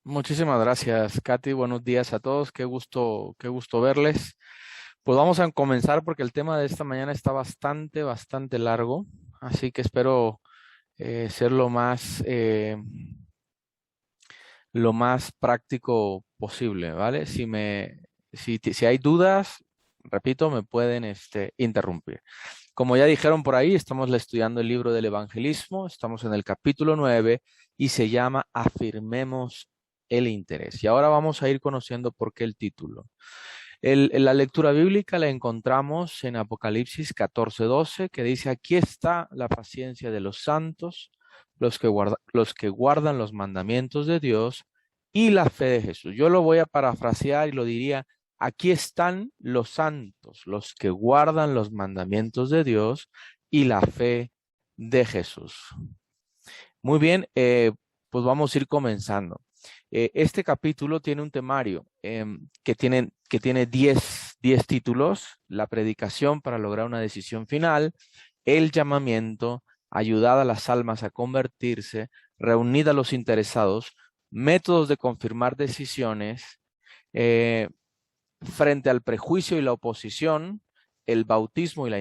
Muchísimas gracias, Katy. Buenos días a todos. Qué gusto verles. Pues vamos a comenzar porque el tema de esta mañana está bastante largo, así que espero ser lo más práctico posible, ¿vale? Si hay dudas, repito, me pueden interrumpir. Como ya dijeron por ahí, estamos estudiando el libro del evangelismo, estamos en el capítulo 9 y se llama Afirmemos el interés. Y ahora vamos a ir conociendo por qué el título. La lectura bíblica la encontramos en Apocalipsis 14:12, que dice, aquí está la paciencia de los santos, los que guardan los mandamientos de Dios y la fe de Jesús. Yo lo voy a parafrasear y lo diría, aquí están los santos, los que guardan los mandamientos de Dios y la fe de Jesús. Muy bien, pues vamos a ir comenzando. Este capítulo tiene un temario que tiene 10 títulos: la predicación para lograr una decisión final, el llamamiento, ayudar a las almas a convertirse, reunir a los interesados, métodos de confirmar decisiones, eh, frente al prejuicio y la oposición, el bautismo y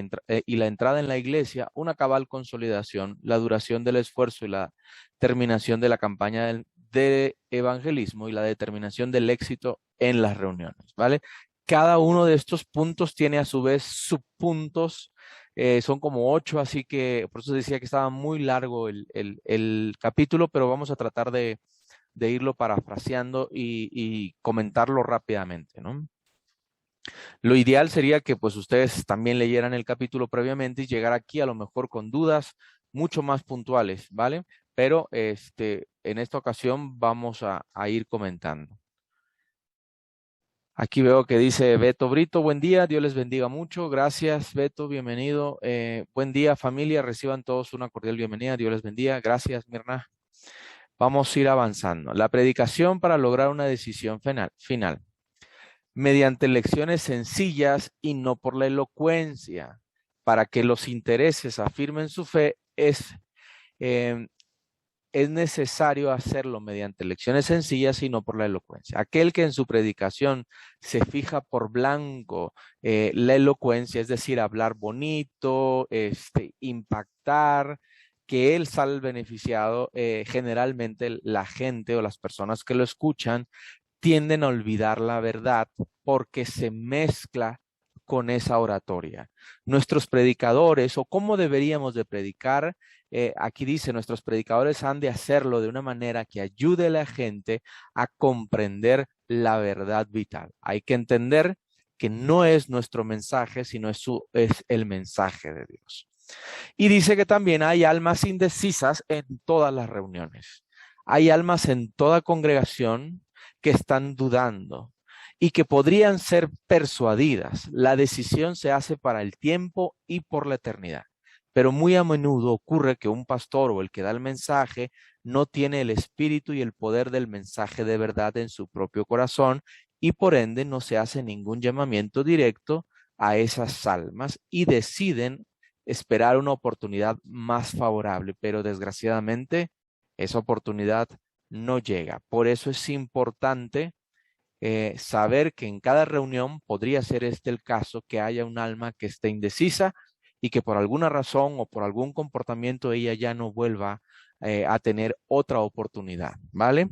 la entrada en la iglesia, una cabal consolidación, la duración del esfuerzo y la terminación de la campaña de evangelismo y la determinación del éxito en las reuniones, ¿vale? Cada uno de estos puntos tiene a su vez subpuntos, son como 8, así que por eso decía que estaba muy largo el capítulo, pero vamos a tratar de irlo parafraseando y comentarlo rápidamente, ¿no? Lo ideal sería que pues ustedes también leyeran el capítulo previamente y llegar aquí a lo mejor con dudas mucho más puntuales, ¿vale? Pero en esta ocasión vamos a ir comentando. Aquí veo que dice Beto Brito, buen día, Dios les bendiga mucho. Gracias, Beto, bienvenido. Buen día, familia, reciban todos una cordial bienvenida, Dios les bendiga. Gracias, Mirna. Vamos a ir avanzando. La predicación para lograr una decisión final. Mediante lecciones sencillas y no por la elocuencia, para que los intereses afirmen su fe, eh, es necesario hacerlo mediante lecciones sencillas y no por la elocuencia. Aquel que en su predicación se fija por blanco la elocuencia, es decir, hablar bonito, impactar, que él sale beneficiado, generalmente la gente o las personas que lo escuchan tienden a olvidar la verdad porque se mezcla con esa oratoria. Nuestros predicadores, o cómo deberíamos de predicar, aquí dice, nuestros predicadores han de hacerlo de una manera que ayude a la gente a comprender la verdad vital. Hay que entender que no es nuestro mensaje, sino es el mensaje de Dios. Y dice que también hay almas indecisas en todas las reuniones. Hay almas en toda congregación que están dudando y que podrían ser persuadidas. La decisión se hace para el tiempo y por la eternidad. Pero muy a menudo ocurre que un pastor o el que da el mensaje no tiene el espíritu y el poder del mensaje de verdad en su propio corazón y por ende no se hace ningún llamamiento directo a esas almas y deciden esperar una oportunidad más favorable, pero desgraciadamente esa oportunidad no llega. Por eso es importante saber que en cada reunión podría ser este el caso, que haya un alma que esté indecisa y que por alguna razón o por algún comportamiento ella ya no vuelva a tener otra oportunidad, ¿vale?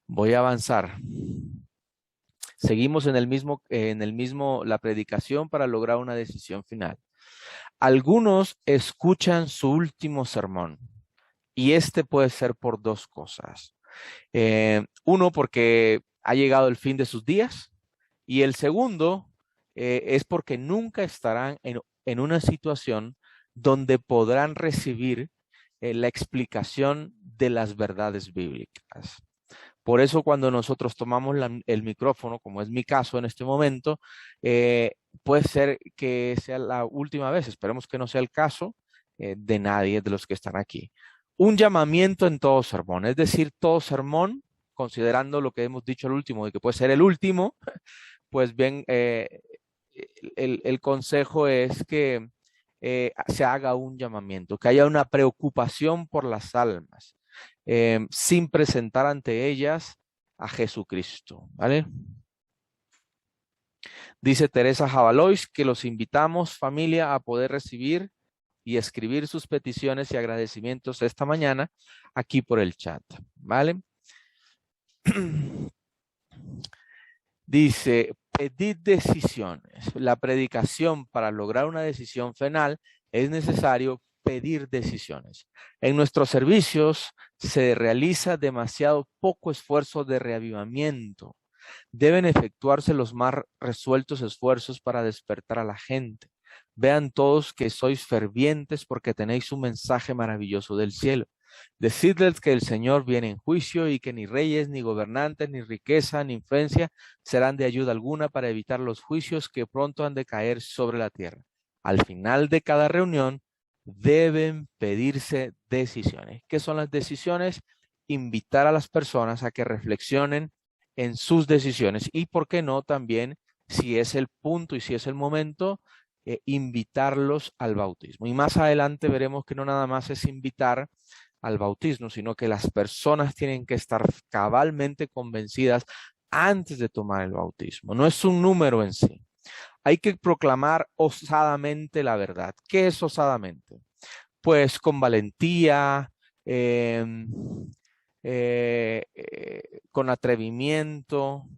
Voy a avanzar. Seguimos la predicación para lograr una decisión final. Algunos escuchan su último sermón y este puede ser por dos cosas. Uno, porque ha llegado el fin de sus días, y el segundo es porque nunca estarán en una situación donde podrán recibir la explicación de las verdades bíblicas. Por eso cuando nosotros tomamos el micrófono, como es mi caso en este momento, puede ser que sea la última vez, esperemos que no sea el caso de nadie de los que están aquí. Un llamamiento en todo sermón, es decir, todo sermón, considerando lo que hemos dicho al último, de que puede ser el último, pues bien, el consejo es que se haga un llamamiento, que haya una preocupación por las almas. sin presentar ante ellas a Jesucristo, ¿vale? Dice Teresa Jabalois que los invitamos, familia, a poder recibir y escribir sus peticiones y agradecimientos esta mañana aquí por el chat, ¿vale? Dice, pedid decisiones. La predicación para lograr una decisión final es necesario pedir decisiones. En nuestros servicios se realiza demasiado poco esfuerzo de reavivamiento. Deben efectuarse los más resueltos esfuerzos para despertar a la gente. Vean todos que sois fervientes porque tenéis un mensaje maravilloso del cielo. Decidles que el Señor viene en juicio y que ni reyes, ni gobernantes, ni riqueza, ni influencia serán de ayuda alguna para evitar los juicios que pronto han de caer sobre la tierra. Al final de cada reunión deben pedirse decisiones. ¿Qué son las decisiones? Invitar a las personas a que reflexionen en sus decisiones y, ¿por qué no? También, si es el punto y si es el momento, invitarlos al bautismo. Y más adelante veremos que no nada más es invitar al bautismo, sino que las personas tienen que estar cabalmente convencidas antes de tomar el bautismo. No es un número en sí. Hay que proclamar osadamente la verdad. ¿Qué es osadamente? Pues con valentía, con atrevimiento.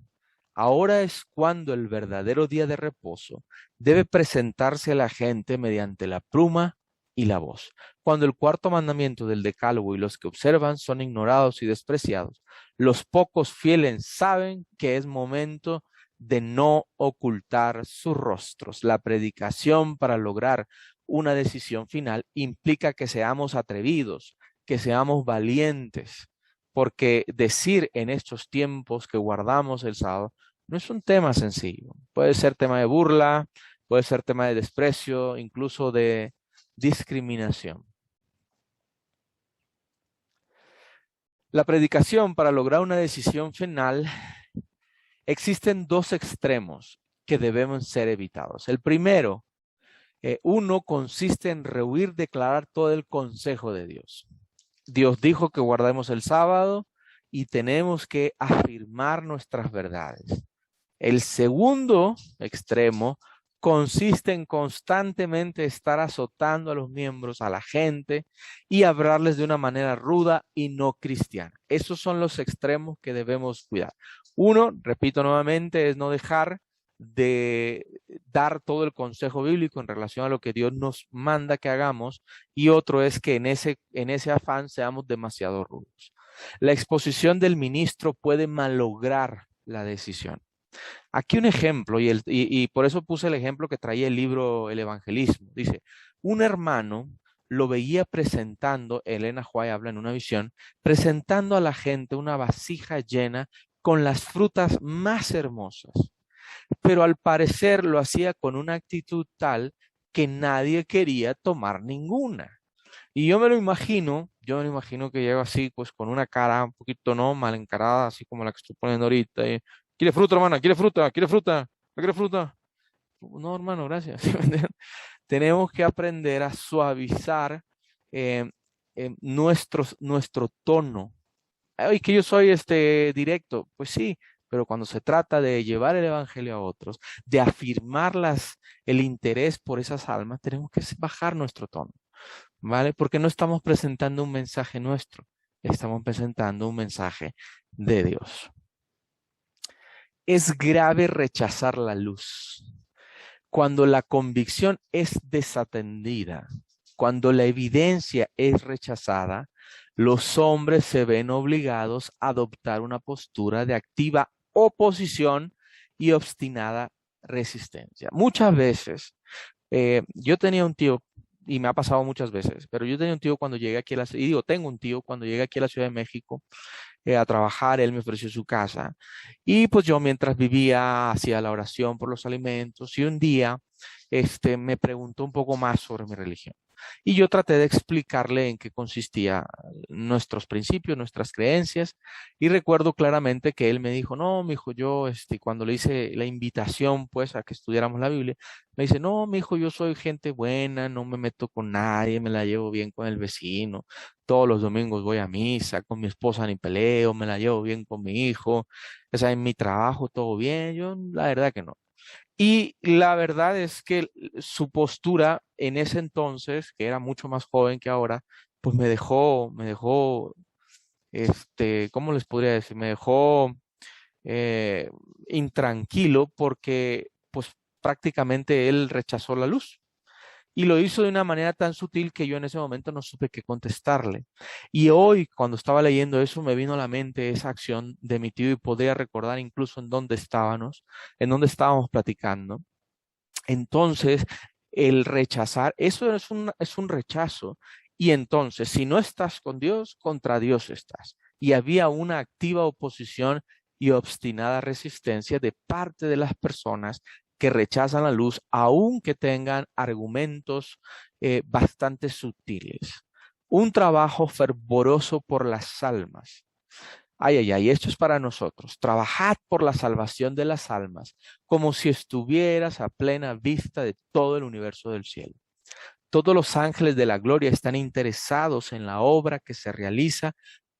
Ahora es cuando el verdadero día de reposo debe presentarse a la gente mediante la pluma y la voz. Cuando el cuarto mandamiento del decálogo y los que observan son ignorados y despreciados, los pocos fieles saben que es momento de no ocultar sus rostros. La predicación para lograr una decisión final implica que seamos atrevidos, que seamos valientes, porque decir en estos tiempos que guardamos el sábado no es un tema sencillo. Puede ser tema de burla, puede ser tema de desprecio, incluso de discriminación. La predicación para lograr una decisión final, existen dos extremos que deben ser evitados. El primero, uno consiste en rehuir declarar todo el consejo de Dios. Dios dijo que guardemos el sábado y tenemos que afirmar nuestras verdades. El segundo extremo consiste en constantemente estar azotando a los miembros, a la gente, y hablarles de una manera ruda y no cristiana. Esos son los extremos que debemos cuidar. Uno, repito nuevamente, es no dejar de dar todo el consejo bíblico en relación a lo que Dios nos manda que hagamos, y otro es que en ese afán seamos demasiado rudos. La exposición del ministro puede malograr la decisión. Aquí un ejemplo, y por eso puse el ejemplo que traía el libro El Evangelismo. Dice, un hermano lo veía presentando, Elena White habla en una visión, presentando a la gente una vasija llena con las frutas más hermosas, pero al parecer lo hacía con una actitud tal que nadie quería tomar ninguna. Y yo me lo imagino que llega así, pues con una cara un poquito, ¿no?, mal encarada, así como la que estoy poniendo ahorita. ¿Quiere fruta, hermana? ¿Quiere fruta? ¿Quiere fruta? ¿No quiere fruta? No, hermano, gracias. Tenemos que aprender a suavizar nuestro tono. Ay, que yo soy directo. Pues sí, pero cuando se trata de llevar el evangelio a otros, de afirmar el interés por esas almas, tenemos que bajar nuestro tono, ¿vale? Porque no estamos presentando un mensaje nuestro, estamos presentando un mensaje de Dios. Es grave rechazar la luz. Cuando la convicción es desatendida, cuando la evidencia es rechazada, los hombres se ven obligados a adoptar una postura de activa oposición y obstinada resistencia. Muchas veces, yo tenía un tío, y me ha pasado muchas veces, pero yo tenía un tío cuando llegué aquí tengo un tío cuando llegué aquí a la Ciudad de México a trabajar, él me ofreció su casa. Y pues yo mientras vivía hacía la oración por los alimentos y un día me preguntó un poco más sobre mi religión. Y yo traté de explicarle en qué consistía nuestros principios, nuestras creencias. Y recuerdo claramente que él me dijo, no, mi hijo, yo, cuando le hice la invitación, pues, a que estudiáramos la Biblia, me dice, no, mi hijo, yo soy gente buena, no me meto con nadie, me la llevo bien con el vecino. Todos los domingos voy a misa, con mi esposa ni peleo, me la llevo bien con mi hijo. O sea, en mi trabajo todo bien. Yo, la verdad que no. Y la verdad es que su postura en ese entonces, que era mucho más joven que ahora, pues me dejó, ¿cómo les podría decir? Me dejó eh, intranquilo porque, pues, prácticamente él rechazó la luz. Y lo hizo de una manera tan sutil que yo en ese momento no supe qué contestarle. Y hoy, cuando estaba leyendo eso, me vino a la mente esa acción de mi tío y podría recordar incluso en dónde estábamos platicando. Entonces, el rechazar, eso es un rechazo. Y entonces, si no estás con Dios, contra Dios estás. Y había una activa oposición y obstinada resistencia de parte de las personas que rechazan la luz, aunque tengan argumentos bastante sutiles. Un trabajo fervoroso por las almas. Ay, ay, ay, esto es para nosotros. Trabajad por la salvación de las almas, como si estuvieras a plena vista de todo el universo del cielo. Todos los ángeles de la gloria están interesados en la obra que se realiza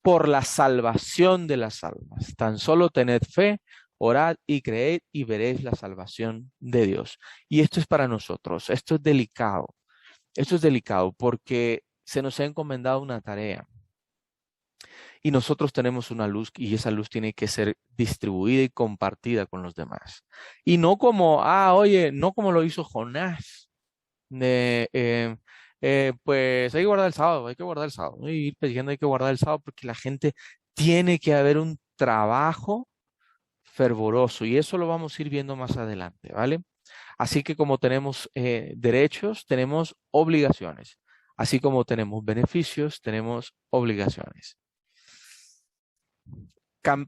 por la salvación de las almas. Tan solo tened fe, orad y creed y veréis la salvación de Dios. Y esto es para nosotros. Esto es delicado. Esto es delicado porque se nos ha encomendado una tarea. Y nosotros tenemos una luz y esa luz tiene que ser distribuida y compartida con los demás. Y no como, oye, no como lo hizo Jonás. De, pues hay que guardar el sábado, hay que guardar el sábado. ¿No? Y ir diciendo hay que guardar el sábado porque la gente tiene que haber un trabajo fervoroso y eso lo vamos a ir viendo más adelante, ¿vale? Así que como tenemos derechos, tenemos obligaciones. Así como tenemos beneficios, tenemos obligaciones.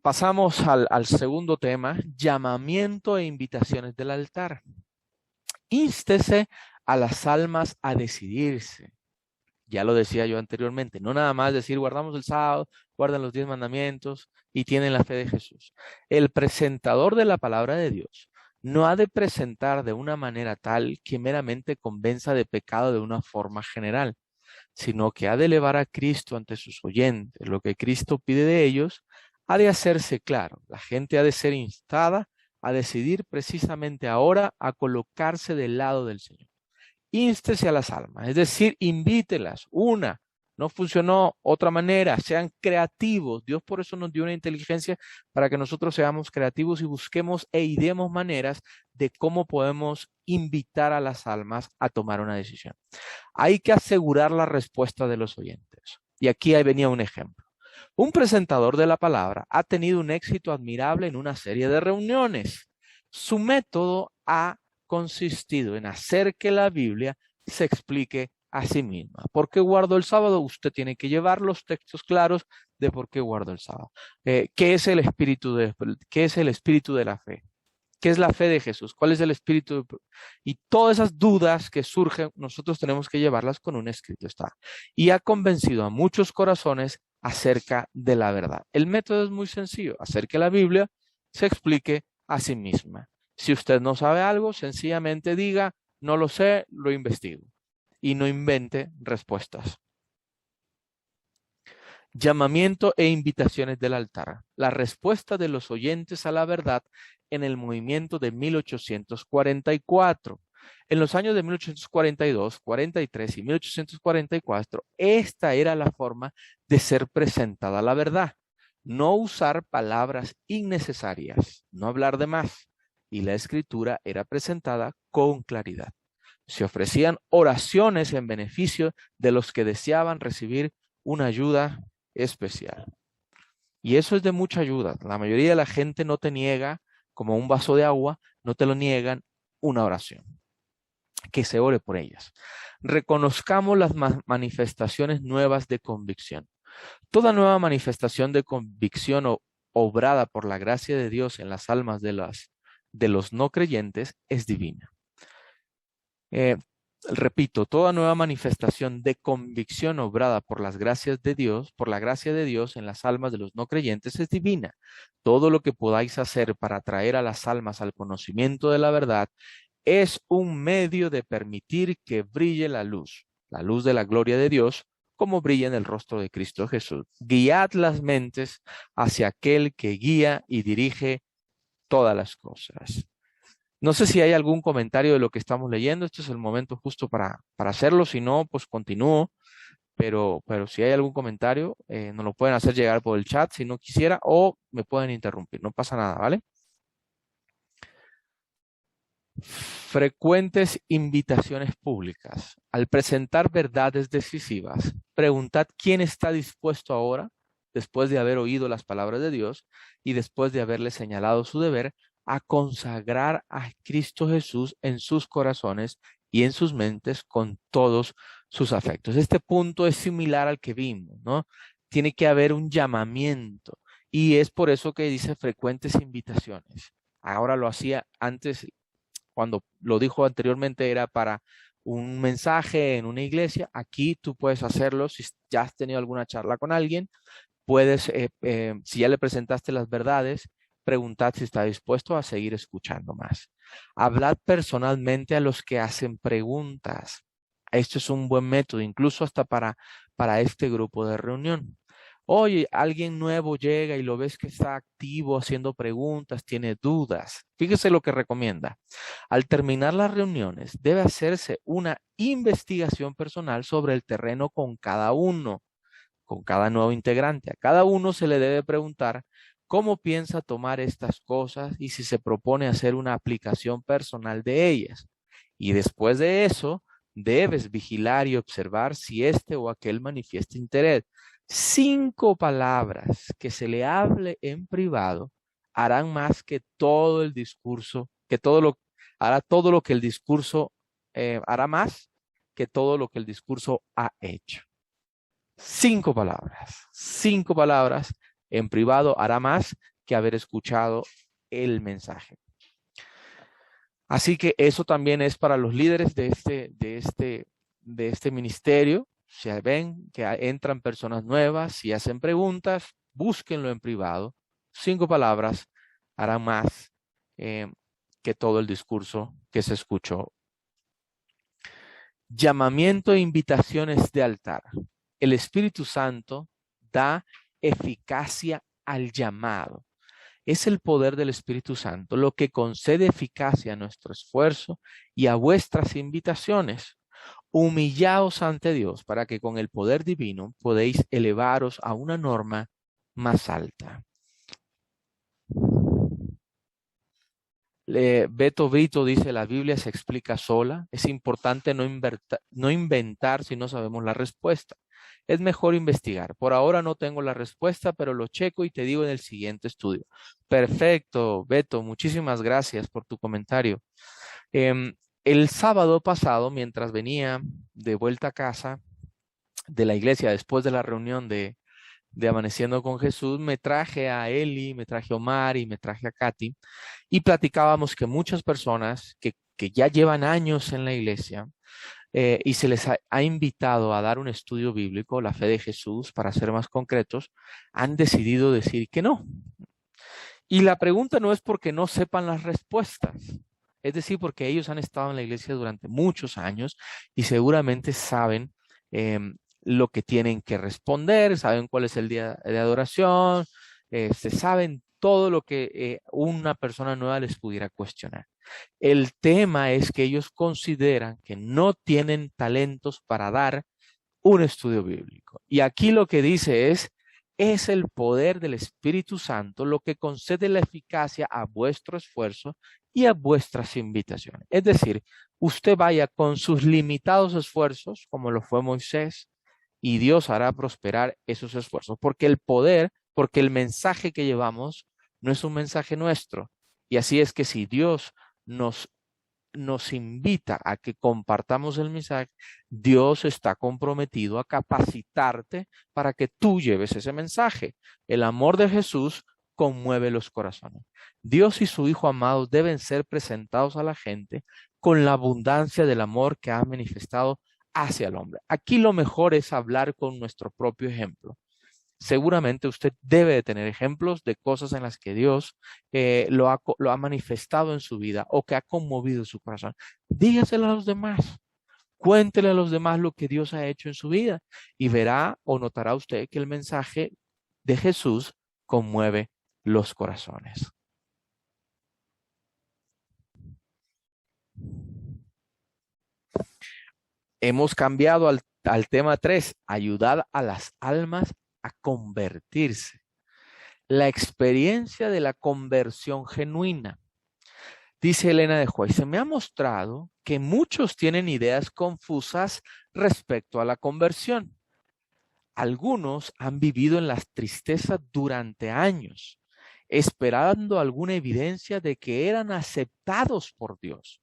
Pasamos al segundo tema, llamamiento e invitaciones del altar. Instese a las almas a decidirse. Ya lo decía yo anteriormente, no nada más decir guardamos el sábado, guardan los 10 mandamientos y tienen la fe de Jesús. El presentador de la palabra de Dios no ha de presentar de una manera tal que meramente convenza de pecado de una forma general, sino que ha de elevar a Cristo ante sus oyentes. Lo que Cristo pide de ellos ha de hacerse claro. La gente ha de ser instada a decidir precisamente ahora a colocarse del lado del Señor. Ínstese a las almas, es decir, invítelas. Una, no funcionó, otra manera, sean creativos. Dios por eso nos dio una inteligencia para que nosotros seamos creativos y busquemos e ideemos maneras de cómo podemos invitar a las almas a tomar una decisión. Hay que asegurar la respuesta de los oyentes. Y aquí venía un ejemplo. Un presentador de la palabra ha tenido un éxito admirable en una serie de reuniones. Su método ha consistido en hacer que la Biblia se explique a sí misma. ¿Por qué guardo el sábado? Usted tiene que llevar los textos claros de por qué guardo el sábado. ¿Qué es el espíritu de la fe? ¿Qué es la fe de Jesús? ¿Cuál es el espíritu? Y todas esas dudas que surgen, nosotros tenemos que llevarlas con un escrito. Está. Y ha convencido a muchos corazones acerca de la verdad. El método es muy sencillo, hacer que la Biblia se explique a sí misma. Si usted no sabe algo, sencillamente diga, no lo sé, lo investigo. Y no invente respuestas. Llamamiento e invitaciones del altar. La respuesta de los oyentes a la verdad en el movimiento de 1844. En los años de 1842, 43 y 1844, esta era la forma de ser presentada la verdad. No usar palabras innecesarias, no hablar de más. Y la escritura era presentada con claridad. Se ofrecían oraciones en beneficio de los que deseaban recibir una ayuda especial. Y eso es de mucha ayuda. La mayoría de la gente no te niega como un vaso de agua, no te lo niegan una oración. Que se ore por ellas. Reconozcamos las manifestaciones nuevas de convicción. Toda nueva manifestación de convicción obrada por la gracia de Dios en las almas de los no creyentes es divina. Repito, toda nueva manifestación de convicción obrada por las gracias de Dios, por la gracia de Dios en las almas de los no creyentes es divina. Todo lo que podáis hacer para atraer a las almas al conocimiento de la verdad es un medio de permitir que brille la luz de la gloria de Dios, como brilla en el rostro de Cristo Jesús. Guiad las mentes hacia aquel que guía y dirige todas las cosas. No sé si hay algún comentario de lo que estamos leyendo. Este es el momento justo para hacerlo. Si no, pues continúo. Pero si hay algún comentario, nos lo pueden hacer llegar por el chat si no quisiera, o me pueden interrumpir. No pasa nada, ¿vale? Frecuentes invitaciones públicas. Al presentar verdades decisivas, preguntad quién está dispuesto ahora, después de haber oído las palabras de Dios y después de haberle señalado su deber, a consagrar a Cristo Jesús en sus corazones y en sus mentes con todos sus afectos. Este punto es similar al que vimos, ¿no? Tiene que haber un llamamiento y es por eso que dice frecuentes invitaciones. Ahora lo hacía antes, cuando lo dijo anteriormente era para un mensaje en una iglesia. Aquí tú puedes hacerlo si ya has tenido alguna charla con alguien, puedes, si ya le presentaste las verdades, preguntad si está dispuesto a seguir escuchando más. Hablad personalmente a los que hacen preguntas. Esto es un buen método, incluso hasta para este grupo de reunión. Oye, alguien nuevo llega y lo ves que está activo haciendo preguntas, tiene dudas. Fíjese lo que recomienda. Al terminar las reuniones, debe hacerse una investigación personal sobre el terreno con cada uno, con cada nuevo integrante. A cada uno se le debe preguntar cómo piensa tomar estas cosas y si se propone hacer una aplicación personal de ellas. Y después de eso, debes vigilar y observar si este o aquel manifiesta interés. 5 palabras que se le hable en privado harán más que todo el discurso, hará todo lo que el discurso, hará más que todo lo que el discurso ha hecho. 5 palabras en privado hará más que haber escuchado el mensaje. Así que eso también es para los líderes de este ministerio. Si ven que entran personas nuevas, si hacen preguntas, búsquenlo en privado. 5 palabras harán más que todo el discurso que se escuchó. Llamamiento e invitaciones de altar. El Espíritu Santo da eficacia al llamado. Es el poder del Espíritu Santo lo que concede eficacia a nuestro esfuerzo y a vuestras invitaciones. Humillaos ante Dios para que con el poder divino podéis elevaros a una norma más alta. Beto Brito dice, la Biblia se explica sola. Es importante no inventar si no sabemos la respuesta. Es mejor investigar. Por ahora no tengo la respuesta, pero lo checo y te digo en el siguiente estudio. Perfecto, Beto. Muchísimas gracias por tu comentario. El sábado pasado, mientras venía de vuelta a casa de la iglesia, después de la reunión de Amaneciendo con Jesús, me traje a Eli, me traje a Omar y me traje a Katy y platicábamos que muchas personas que ya llevan años en la iglesia y se les ha invitado a dar un estudio bíblico, la fe de Jesús, para ser más concretos, han decidido decir que no. Y la pregunta no es porque no sepan las respuestas, es decir, porque ellos han estado en la iglesia durante muchos años y seguramente saben lo que tienen que responder, saben cuál es el día de adoración, saben todo lo que una persona nueva les pudiera cuestionar. El tema es que ellos consideran que no tienen talentos para dar un estudio bíblico. Y aquí lo que dice es el poder del Espíritu Santo lo que concede la eficacia a vuestro esfuerzo y a vuestras invitaciones. Es decir, usted vaya con sus limitados esfuerzos, como lo fue Moisés, y Dios hará prosperar esos esfuerzos, porque el mensaje que llevamos no es un mensaje nuestro. Y así es que si Dios nos invita a que compartamos el mensaje, Dios está comprometido a capacitarte para que tú lleves ese mensaje. El amor de Jesús conmueve los corazones. Dios y su Hijo amado deben ser presentados a la gente con la abundancia del amor que ha manifestado hacia el hombre. Aquí lo mejor es hablar con nuestro propio ejemplo. Seguramente usted debe de tener ejemplos de cosas en las que Dios lo ha manifestado en su vida o que ha conmovido su corazón. Dígaselo a los demás. Cuéntele a los demás lo que Dios ha hecho en su vida y verá o notará usted que el mensaje de Jesús conmueve los corazones. Hemos cambiado al tema 3, ayudar a las almas a convertirse. La experiencia de la conversión genuina. Dice Elena de White, se me ha mostrado que muchos tienen ideas confusas respecto a la conversión. Algunos han vivido en las tristezas durante años, esperando alguna evidencia de que eran aceptados por Dios.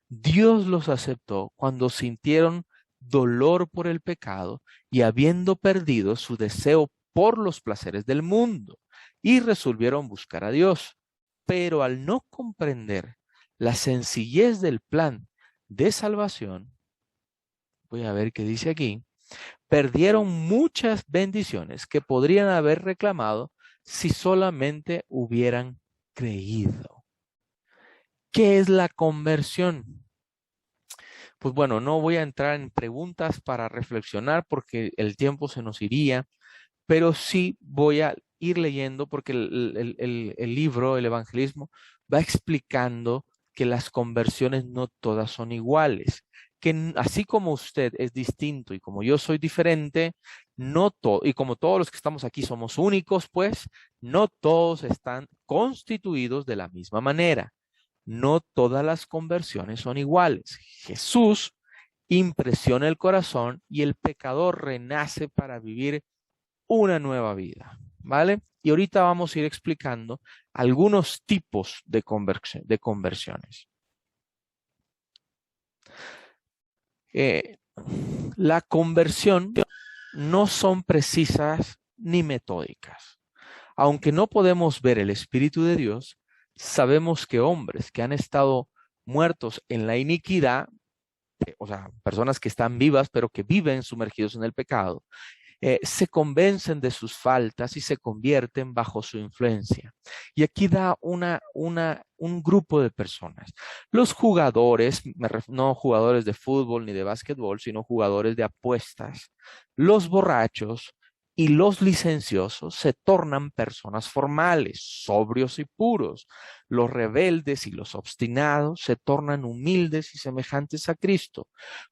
Dios los aceptó cuando sintieron dolor por el pecado y habiendo perdido su deseo por los placeres del mundo y resolvieron buscar a Dios. Pero al no comprender la sencillez del plan de salvación, voy a ver qué dice aquí, perdieron muchas bendiciones que podrían haber reclamado si solamente hubieran creído. ¿Qué es la conversión? Pues bueno, no voy a entrar en preguntas para reflexionar porque el tiempo se nos iría, pero sí voy a ir leyendo porque el libro, el evangelismo, va explicando que las conversiones no todas son iguales, que así como usted es distinto y como yo soy diferente, y como todos los que estamos aquí somos únicos, pues no todos están constituidos de la misma manera. No todas las conversiones son iguales. Jesús impresiona el corazón y el pecador renace para vivir una nueva vida, ¿vale? Y ahorita vamos a ir explicando algunos tipos de conversiones. La conversión no son precisas ni metódicas. Aunque no podemos ver el Espíritu de Dios, sabemos que hombres que han estado muertos en la iniquidad, o sea, personas que están vivas pero que viven sumergidos en el pecado, se convencen de sus faltas y se convierten bajo su influencia. Y aquí da un grupo de personas. Los jugadores, no jugadores de fútbol ni de básquetbol, sino jugadores de apuestas, los borrachos y los licenciosos se tornan personas formales, sobrios y puros. Los rebeldes y los obstinados se tornan humildes y semejantes a Cristo.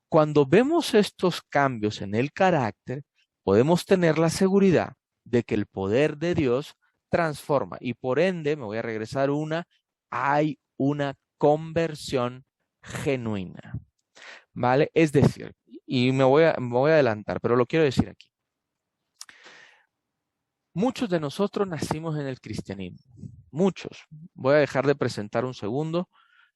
Cuando vemos estos cambios en el carácter, podemos tener la seguridad de que el poder de Dios transforma y por ende, me voy a regresar hay una conversión genuina, ¿vale? Es decir, y me voy a adelantar, pero lo quiero decir aquí. Muchos de nosotros nacimos en el cristianismo, muchos. Voy a dejar de presentar un segundo,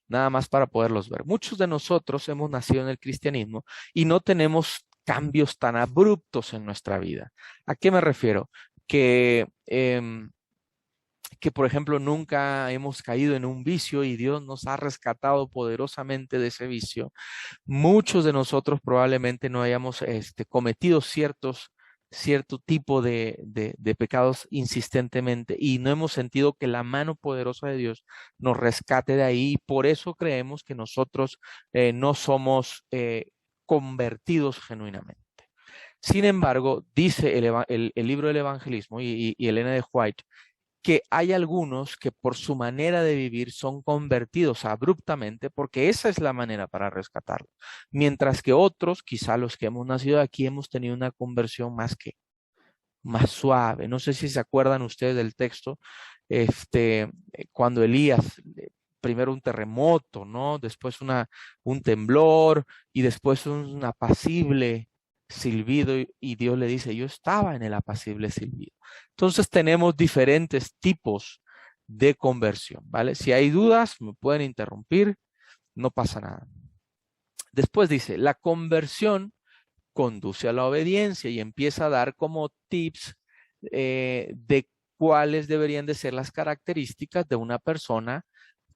nada más para poderlos ver. Muchos de nosotros hemos nacido en el cristianismo y no tenemos cambios tan abruptos en nuestra vida. ¿A qué me refiero? Que, por ejemplo, nunca hemos caído en un vicio y Dios nos ha rescatado poderosamente de ese vicio. Muchos de nosotros probablemente no hayamos cometido cierto tipo de pecados insistentemente y no hemos sentido que la mano poderosa de Dios nos rescate de ahí y por eso creemos que nosotros no somos convertidos genuinamente. Sin embargo, dice el libro del evangelismo y Elena de White que hay algunos que por su manera de vivir son convertidos abruptamente porque esa es la manera para rescatarlo. Mientras que otros, quizá los que hemos nacido aquí, hemos tenido una conversión más suave. No sé si se acuerdan ustedes del texto, cuando Elías, primero un terremoto, ¿no? Después un temblor y después un apacible silbido y Dios le dice, yo estaba en el apacible silbido. Entonces tenemos diferentes tipos de conversión, ¿vale? Si hay dudas, me pueden interrumpir, no pasa nada. Después dice, la conversión conduce a la obediencia y empieza a dar como tips de cuáles deberían de ser las características de una persona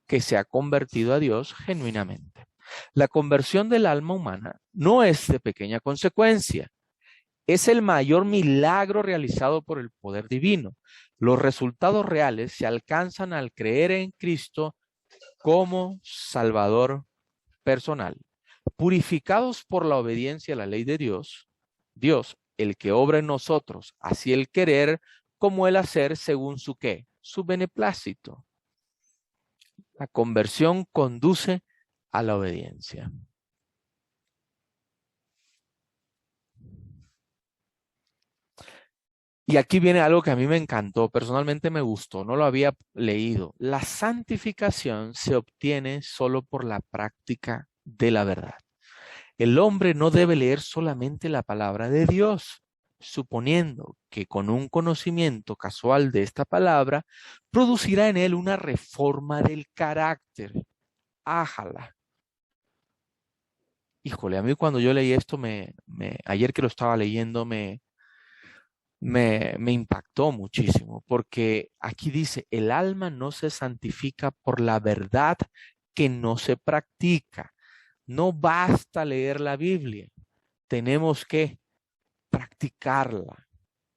que se ha convertido a Dios genuinamente. La conversión del alma humana no es de pequeña consecuencia. Es el mayor milagro realizado por el poder divino. Los resultados reales se alcanzan al creer en Cristo como Salvador personal. Purificados por la obediencia a la ley de Dios, Dios, el que obra en nosotros, así el querer como el hacer según su qué, su beneplácito. La conversión conduce a la obediencia. Y aquí viene algo que a mí me encantó, personalmente me gustó, no lo había leído. La santificación se obtiene solo por la práctica de la verdad. El hombre no debe leer solamente la palabra de Dios, suponiendo que con un conocimiento casual de esta palabra producirá en él una reforma del carácter. Ájala. Híjole, a mí cuando yo leí esto, ayer que lo estaba leyendo, me impactó muchísimo, porque aquí dice, el alma no se santifica por la verdad que no se practica. No basta leer la Biblia, tenemos que practicarla.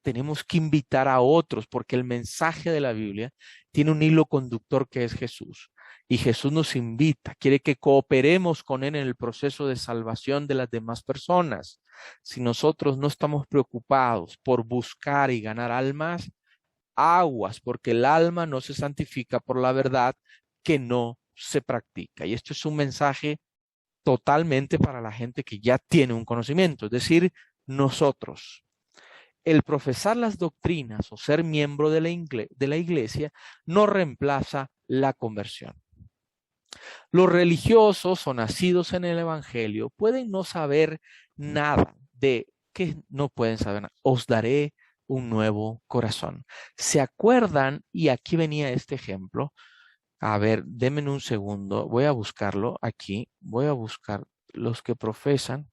Tenemos que invitar a otros, porque el mensaje de la Biblia tiene un hilo conductor que es Jesús. Y Jesús nos invita, quiere que cooperemos con Él en el proceso de salvación de las demás personas. Si nosotros no estamos preocupados por buscar y ganar almas, aguas, porque el alma no se santifica por la verdad que no se practica. Y esto es un mensaje totalmente para la gente que ya tiene un conocimiento, es decir, nosotros. El profesar las doctrinas o ser miembro de la iglesia no reemplaza la conversión. Los religiosos o nacidos en el evangelio pueden no saber nada de que no pueden saber nada. Os daré un nuevo corazón. ¿Se acuerdan? Y aquí venía este ejemplo. A ver, denme un segundo. Voy a buscarlo aquí. Voy a buscar los que profesan.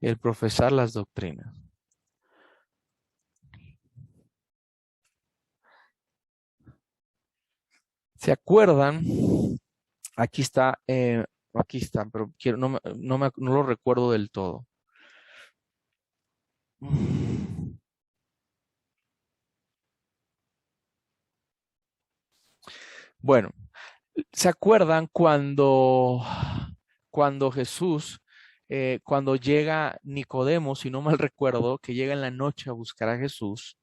El profesar las doctrinas. ¿Se acuerdan? Aquí está, pero no lo recuerdo del todo. Bueno, ¿se acuerdan cuando Jesús, cuando llega Nicodemo, si no mal recuerdo, que llega en la noche a buscar a Jesús,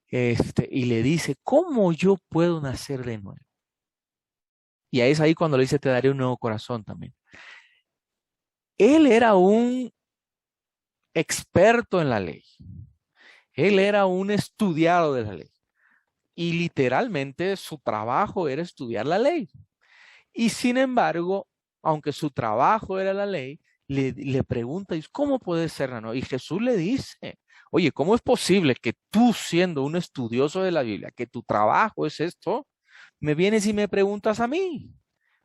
y le dice, ¿cómo yo puedo nacer de nuevo? Y ahí es ahí cuando le dice, te daré un nuevo corazón también. Él era un experto en la ley. Él era un estudiado de la ley. Y literalmente su trabajo era estudiar la ley. Y sin embargo, aunque su trabajo era la ley, le pregunta, ¿cómo puede ser, no? Y Jesús le dice, oye, ¿cómo es posible que tú, siendo un estudioso de la Biblia, que tu trabajo es esto, me vienes y me preguntas a mí?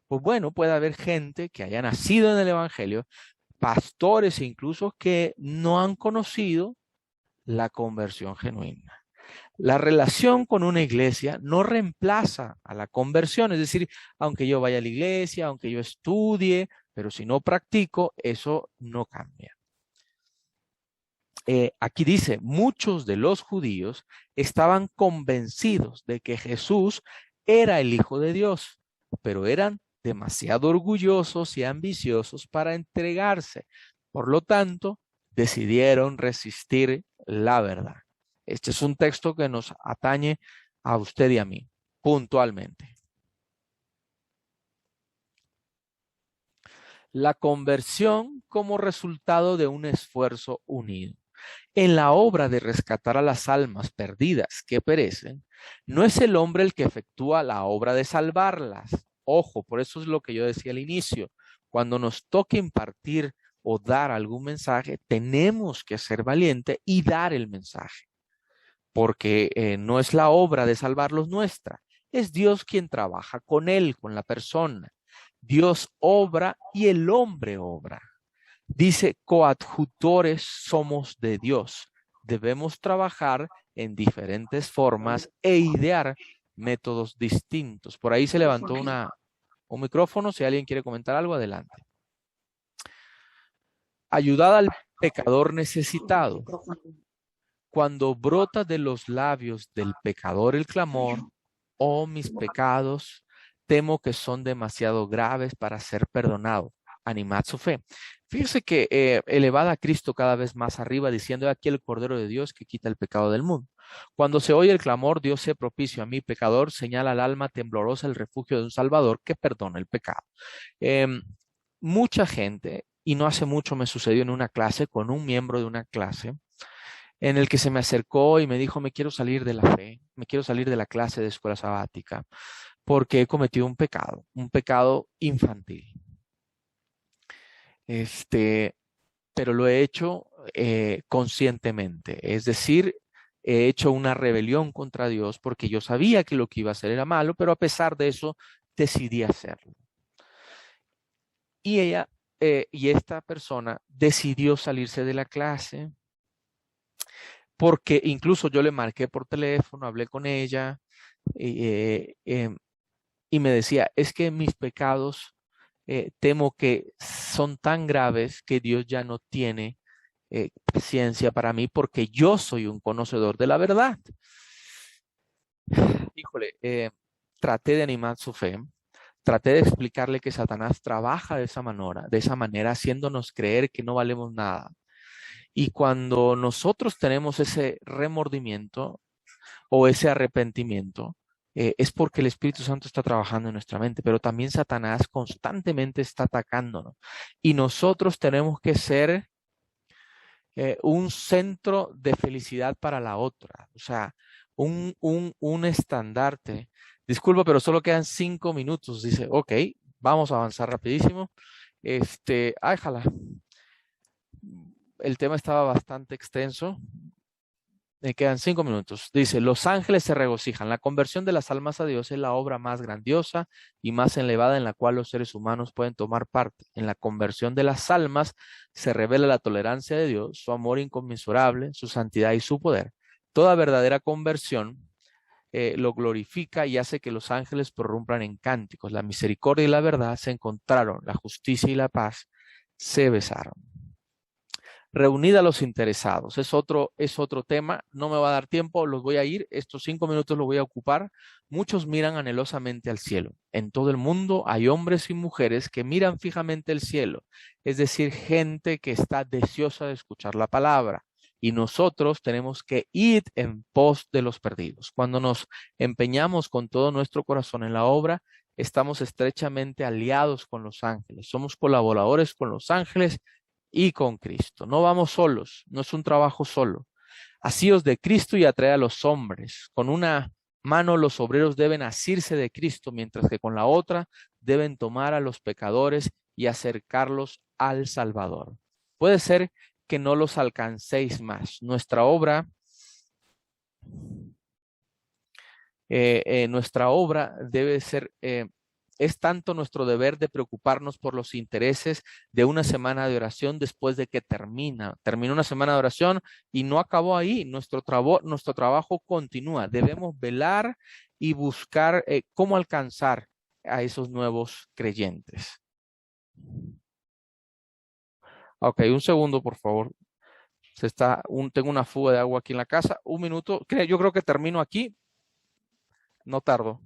Pues bueno, puede haber gente que haya nacido en el Evangelio, pastores incluso que no han conocido la conversión genuina. La relación con una iglesia no reemplaza a la conversión, es decir, aunque yo vaya a la iglesia, aunque yo estudie, pero si no practico, eso no cambia. Aquí dice, muchos de los judíos estaban convencidos de que Jesús era el Hijo de Dios, pero eran demasiado orgullosos y ambiciosos para entregarse. Por lo tanto, decidieron resistir la verdad. Este es un texto que nos atañe a usted y a mí, puntualmente. La conversión como resultado de un esfuerzo unido. En la obra de rescatar a las almas perdidas que perecen, no es el hombre el que efectúa la obra de salvarlas. Ojo, por eso es lo que yo decía al inicio. Cuando nos toque impartir o dar algún mensaje, tenemos que ser valientes y dar el mensaje. Porque no es la obra de salvarlos nuestra, es Dios quien trabaja con él, con la persona. Dios obra y el hombre obra. Dice, coadjutores somos de Dios. Debemos trabajar en diferentes formas e idear métodos distintos. Por ahí se levantó un micrófono. Si alguien quiere comentar algo, adelante. Ayudad al pecador necesitado. Cuando brota de los labios del pecador el clamor, oh mis pecados, temo que son demasiado graves para ser perdonados. Animad su fe. Fíjese que elevada a Cristo cada vez más arriba, diciendo: aquí el Cordero de Dios que quita el pecado del mundo. Cuando se oye el clamor, Dios sé propicio a mí, pecador, señala al alma temblorosa el refugio de un Salvador que perdona el pecado. Mucha gente, y no hace mucho me sucedió en una clase con un miembro de una clase, en el que se me acercó y me dijo: me quiero salir de la fe, me quiero salir de la clase de escuela sabática, porque he cometido un pecado infantil. Pero lo he hecho conscientemente, es decir, he hecho una rebelión contra Dios porque yo sabía que lo que iba a hacer era malo, pero a pesar de eso decidí hacerlo. Y esta persona decidió salirse de la clase, porque incluso yo le marqué por teléfono, hablé con ella y me decía: es que mis pecados temo que son tan graves que Dios ya no tiene paciencia para mí porque yo soy un conocedor de la verdad. Híjole, traté de animar su fe, traté de explicarle que Satanás trabaja de esa manera, haciéndonos creer que no valemos nada. Y cuando nosotros tenemos ese remordimiento o ese arrepentimiento, es porque el Espíritu Santo está trabajando en nuestra mente, pero también Satanás constantemente está atacándonos. Y nosotros tenemos que ser un centro de felicidad para la otra, o sea, un estandarte. Disculpa, pero solo quedan 5 minutos. Dice: ok, vamos a avanzar rapidísimo. Jala. El tema estaba bastante extenso. Me quedan 5 minutos. Dice: los ángeles se regocijan. La conversión de las almas a Dios es la obra más grandiosa y más elevada en la cual los seres humanos pueden tomar parte. En la conversión de las almas se revela la tolerancia de Dios, su amor inconmensurable, su santidad y su poder. Toda verdadera conversión lo glorifica y hace que los ángeles prorrumpan en cánticos. La misericordia y la verdad se encontraron, la justicia y la paz se besaron. Reunida a los interesados. Es otro tema. No me va a dar tiempo, los voy a ir. Estos 5 minutos los voy a ocupar. Muchos miran anhelosamente al cielo. En todo el mundo hay hombres y mujeres que miran fijamente el cielo. Es decir, gente que está deseosa de escuchar la palabra. Y nosotros tenemos que ir en pos de los perdidos. Cuando nos empeñamos con todo nuestro corazón en la obra, estamos estrechamente aliados con los ángeles. Somos colaboradores con los ángeles y con Cristo. No vamos solos, no es un trabajo solo. Asíos de Cristo y atrae a los hombres. Con una mano los obreros deben asirse de Cristo, mientras que con la otra deben tomar a los pecadores y acercarlos al Salvador. Puede ser que no los alcancéis más. Nuestra obra debe ser... es tanto nuestro deber de preocuparnos por los intereses de una semana de oración después de que terminó una semana de oración y no acabó ahí. Nuestro trabajo continúa. Debemos velar y buscar cómo alcanzar a esos nuevos creyentes. Ok, un segundo, por favor. Tengo una fuga de agua aquí en la casa. Un minuto. Yo creo que termino aquí. No tardo.